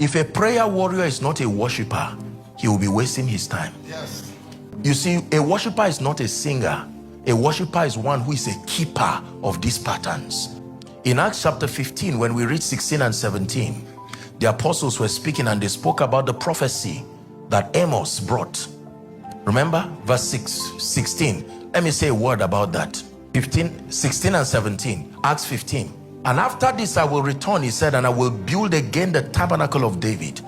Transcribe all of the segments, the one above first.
If a prayer warrior is not a worshiper, he will be wasting his time. Yes. You see, a worshiper is not a singer. A worshiper is one who is a keeper of these patterns. In Acts chapter 15, when we read 16 and 17, the apostles were speaking and they spoke about the prophecy that Amos brought. Remember verse 16. Let me say a word about that. 16 and 17, Acts 15. And after this I will return, he said, and I will build again the tabernacle of David.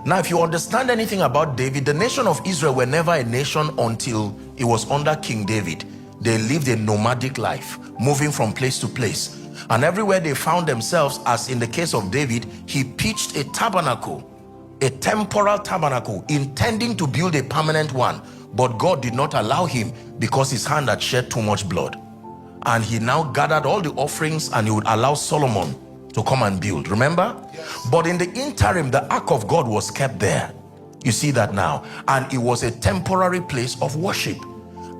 Now, if you understand anything about David, the nation of Israel were never a nation until it was under King David. They lived a nomadic life, moving from place to place. And everywhere they found themselves, as in the case of David, he pitched a tabernacle, a temporal tabernacle, intending to build a permanent one. But God did not allow him because his hand had shed too much blood. And he now gathered all the offerings and he would allow Solomon to come and build. Remember? Yes. But in the interim, the ark of God was kept there. You see that now. And it was a temporary place of worship.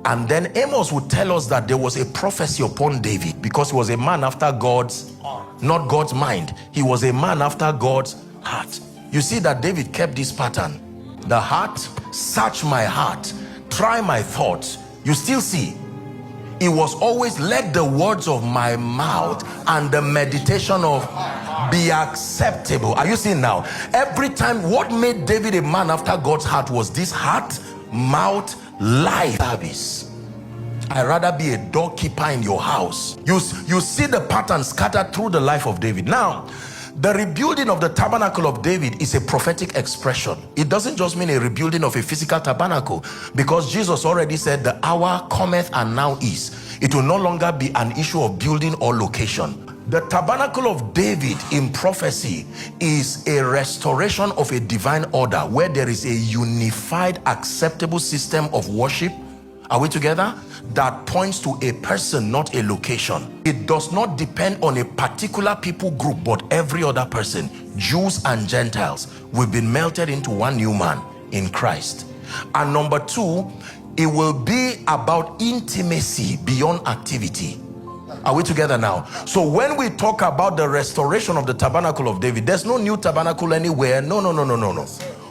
And then Amos would tell us that there was a prophecy upon David because he was a man after God's, not God's mind. He was a man after God's heart. You see that David kept this pattern. The heart, search my heart, try my thoughts. You still see, it was always, let the words of my mouth and the meditation of be acceptable. Are you seeing now? Every time, what made David a man after God's heart was this heart, mouth, life service. I'd rather be a doorkeeper in your house. You see the pattern scattered through the life of David. Now, the rebuilding of the tabernacle of David is a prophetic expression. It doesn't just mean a rebuilding of a physical tabernacle, because Jesus already said the hour cometh and now is. It will no longer be an issue of building or location. The tabernacle of David in prophecy is a restoration of a divine order where there is a unified, acceptable system of worship. Are we together? That points to a person, not a location. It does not depend on a particular people group, but every other person, Jews and Gentiles, we've been melted into one new man in Christ. And number two, it will be about intimacy beyond activity. Are we together now? So when we talk about the restoration of the tabernacle of David, there's no new tabernacle anywhere. No.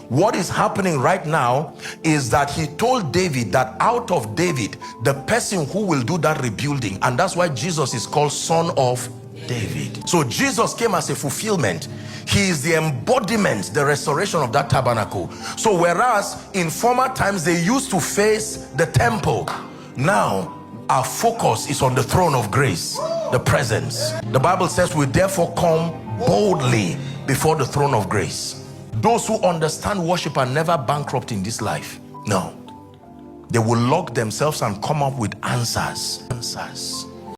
What is happening right now is that he told David that out of David, the person who will do that rebuilding, and that's why Jesus is called Son of David. So Jesus came as a fulfillment. He is the embodiment, the restoration of that tabernacle. So whereas in former times they used to face the temple, now our focus is on the throne of grace, the presence. The Bible says we therefore come boldly before the throne of grace. Those who understand worship are never bankrupt in this life. No. They will lock themselves and come up with answers.